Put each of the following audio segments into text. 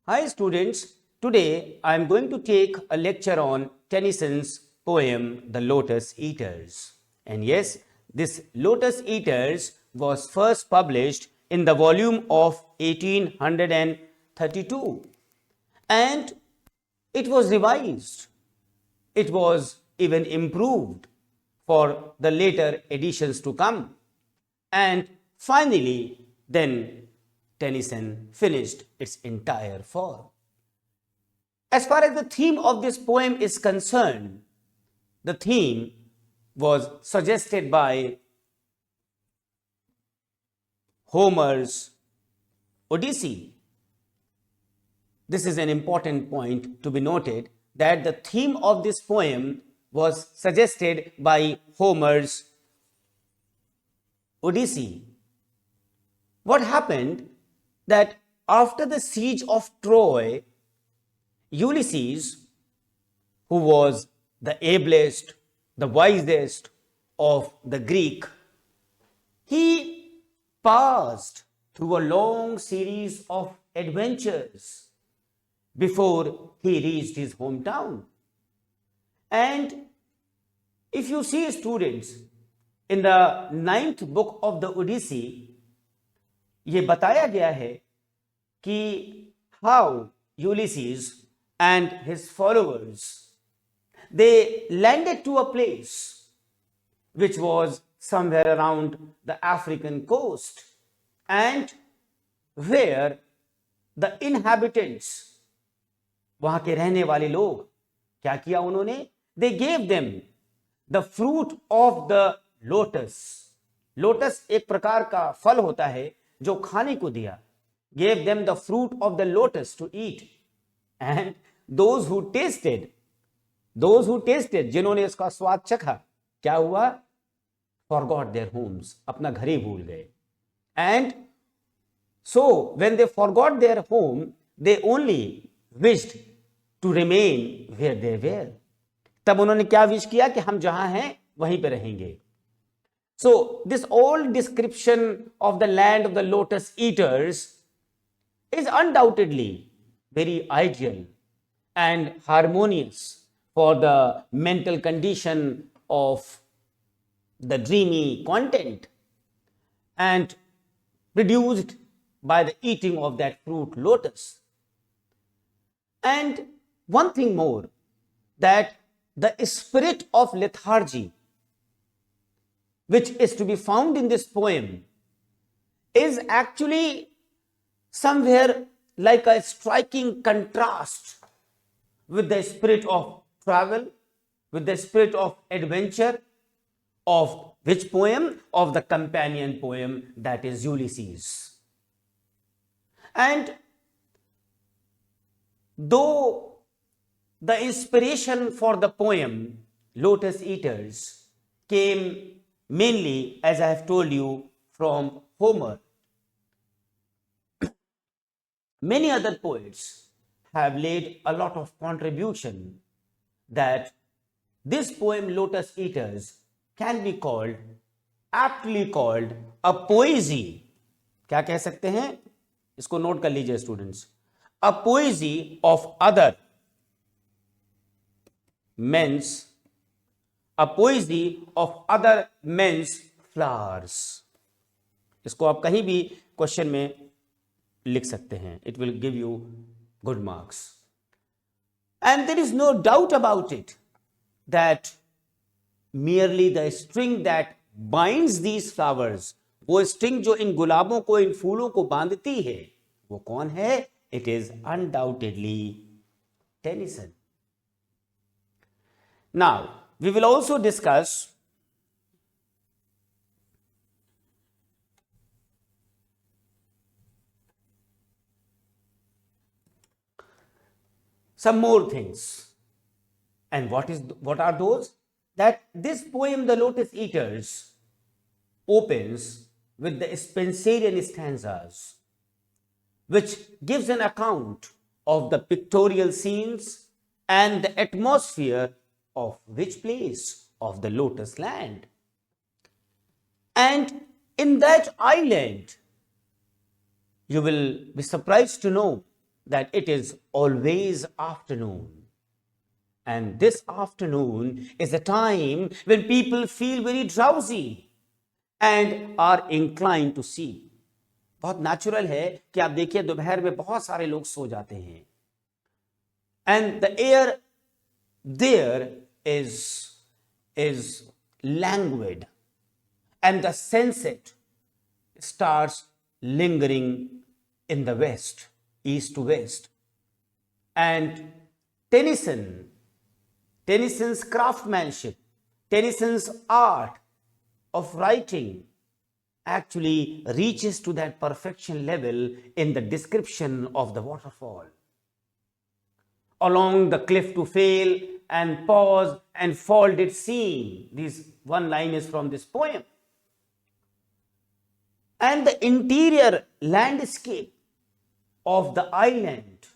Hi students, today I am going to take a lecture on Tennyson's poem The Lotos-Eaters. And yes, this Lotos-Eaters was first published in the volume of 1832 and it was revised. It was even improved for the later editions to come. And finally, then Tennyson finished its entire form. As far as the theme of this poem is concerned, the theme was suggested by Homer's Odyssey. This is an important point to be noted, that the theme of this poem was suggested by Homer's Odyssey. What happened that after the siege of Troy, Ulysses, who was the ablest, the wisest of the Greek, he passed through a long series of adventures before he reached his hometown. And if you see, students, in the 9th book of the Odyssey, ये बताया गया है कि how Ulysses and his followers, they landed to a place which was somewhere around the African coast, and where the inhabitants, वहां के रहने वाले लोग, क्या किया उन्होंने? They gave them the fruit of the lotus. Lotus एक प्रकार का फल होता है जो खाने को दिया. Gave them the fruit of the lotus to eat. And those who tasted, जिन्होंने इसका स्वाद चखा, क्या हुआ? Forgot their homes. अपना घर ही भूल गए. And so when they forgot their home, they only wished to remain where they were. तब उन्होंने क्या विश किया कि हम जहां हैं वहीं पे रहेंगे. So this old description of the land of the Lotos-Eaters is undoubtedly very ideal and harmonious for the mental condition of the dreamy content, and produced by the eating of that fruit lotus. And one thing more, that the spirit of lethargy which is to be found in this poem is actually somewhere like a striking contrast with the spirit of travel, with the spirit of adventure of which poem? Of the companion poem, that is Ulysses. And though the inspiration for the poem Lotos-Eaters came mainly, as I have told you, from Homer, many other poets have laid a lot of contribution that this poem Lotos-Eaters can be called, aptly called, a poesy. क्या कह सकते हैं? इसको note कर लीजिए students. A poesy of other men's, a poesy of other men's flowers. इसको आप कहीं भी क्वेश्चन में लिख सकते हैं. It will give you good marks. And there is no doubt about it that merely the string that binds these flowers, वो string जो इन गुलाबों को, इन फूलों को बांधती है, वो कौन है? It is undoubtedly Tennyson. Now, we will also discuss some more things. And what are those? That this poem, The Lotos-Eaters, opens with the Spenserian stanzas, which gives an account of the pictorial scenes and the atmosphere of which place? Of the Lotus land. And in that island, you will be surprised to know that it is always afternoon. And this afternoon is a time when people feel very drowsy and are inclined to sleep. बहुत natural है कि आप देखिए दोपहर में बहुत सारे लोग सो जाते हैं. And the air there is languid, and the sunset starts lingering in the west, east to west. And Tennyson's craftsmanship, Tennyson's art of writing actually reaches to that perfection level in the description of the waterfall. Along the cliff to fail and pause and fall did seem. This one line is from this poem. And the interior landscape of the island,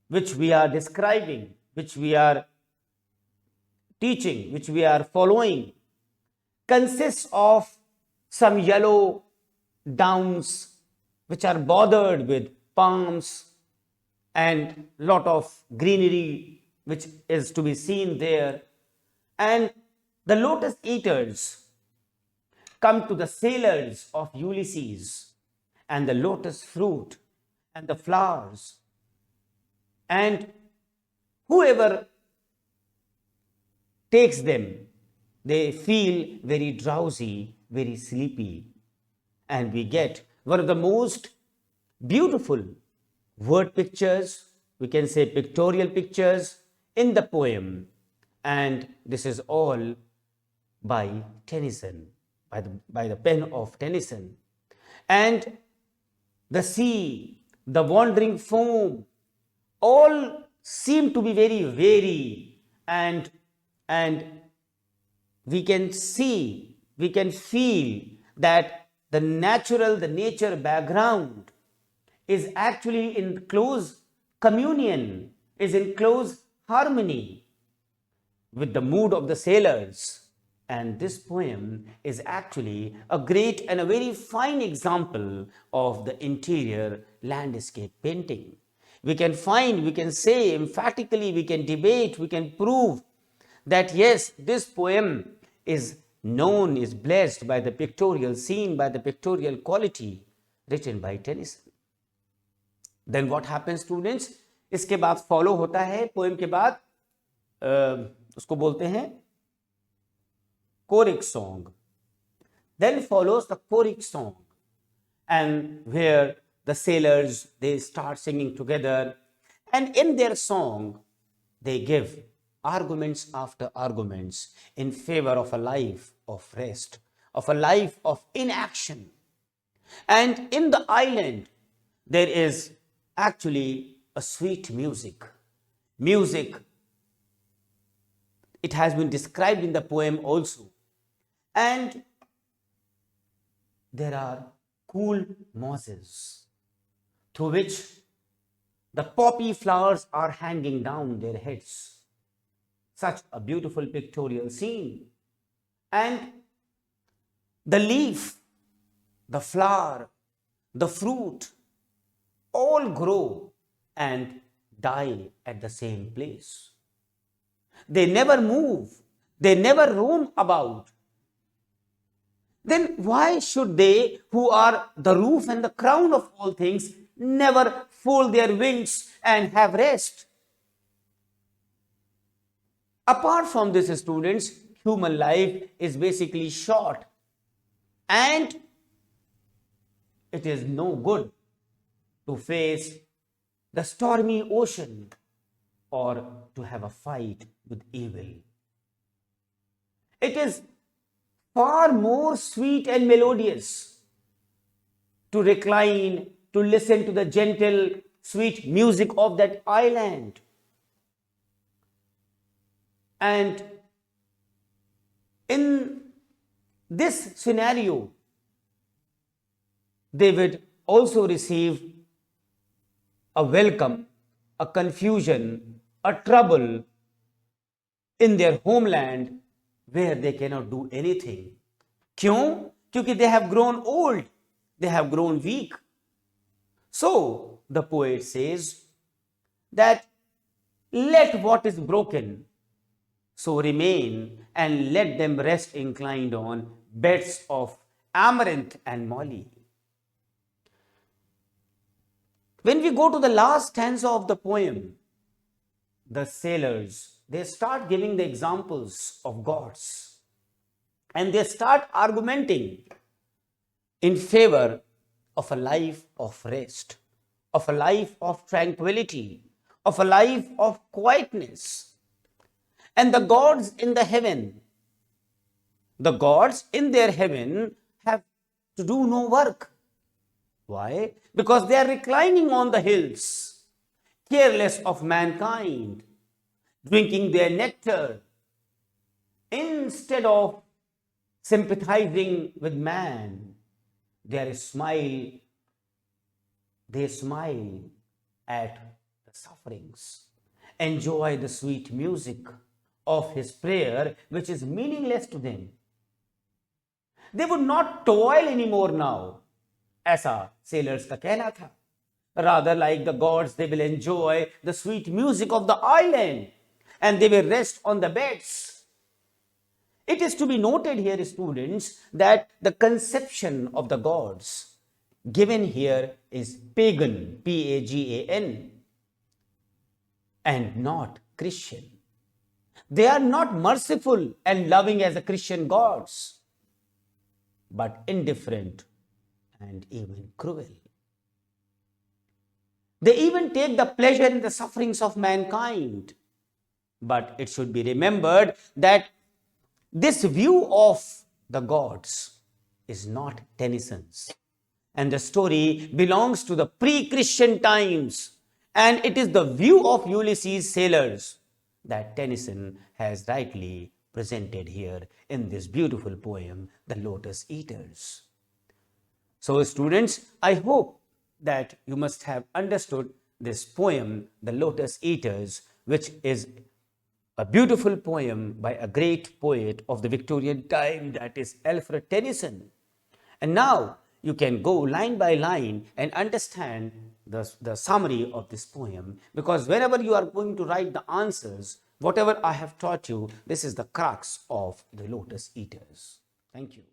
which we are describing, which we are teaching, which we are following, consists of some yellow downs which are bordered with palms and lot of greenery which is to be seen there. And the Lotos-Eaters come to the sailors of Ulysses and the lotus fruit and the flowers, and whoever takes them, they feel very drowsy, very sleepy, and we get one of the most beautiful word pictures, we can say pictorial pictures in the poem, and this is all by Tennyson, by the pen of Tennyson. And the sea, the wandering foam, all seem to be very varied, and we can see, we can feel that the nature background is actually in close communion, is in close harmony with the mood of the sailors. And this poem is actually a great and a very fine example of the interior landscape painting. We can find, we can say emphatically, we can debate, we can prove that yes, this poem is known, is blessed by the pictorial scene, by the pictorial quality written by Tennyson. Then what happens, students? इसके बाद follow होता है poem के बाद उसको बोलते हैं Choric Song. Then follows the Choric Song, and where the sailors, they start singing together, and in their song they give arguments after arguments in favor of a life of rest, of a life of inaction. And in the island there is actually a sweet music. It has been described in the poem also. And there are cool mosses through which the poppy flowers are hanging down their heads. Such a beautiful pictorial scene. And the leaf, the flower, the fruit, all grow and die at the same place. They never move, they never roam about. Then why should they, who are the roof and the crown of all things, never fold their wings and have rest? Apart from this, students, human life is basically short, and it is no good to face the stormy ocean or to have a fight with evil. It is far more sweet and melodious to recline, to listen to the gentle, sweet music of that island. And in this scenario, they would also receive a welcome, a confusion, a trouble in their homeland where they cannot do anything. क्यों? क्योंकि they have grown old, they have grown weak. So, the poet says that let what is broken so remain, and let them rest inclined on beds of amaranth and moly. When we go to the last stanza of the poem, the sailors, they start giving the examples of gods, and they start argumenting in favor of a life of rest, of a life of tranquility, of a life of quietness. And the gods in the heaven, the gods in their heaven have to do no work. Why? Because they are reclining on the hills, careless of mankind, drinking their nectar. Instead of sympathizing with man, they smile at the sufferings, enjoy the sweet music of his prayer, which is meaningless to them. They would not toil anymore now, ऐसा sailors का कहना था. Rather, like the gods, they will enjoy the sweet music of the island, and they will rest on the beds. It is to be noted here, students, that the conception of the gods given here is pagan, P-A-G-A-N, and not Christian. They are not merciful and loving as the Christian gods, but indifferent and even cruel. They even take the pleasure in the sufferings of mankind. But it should be remembered that this view of the gods is not Tennyson's. And the story belongs to the pre-Christian times. And it is the view of Ulysses' sailors that Tennyson has rightly presented here in this beautiful poem, The Lotos-Eaters. So students, I hope that you must have understood this poem, The Lotos-Eaters, which is a beautiful poem by a great poet of the Victorian time, that is Alfred Tennyson. And now you can go line by line and understand the summary of this poem, because whenever you are going to write the answers, whatever I have taught you, this is the crux of The Lotos-Eaters. Thank you.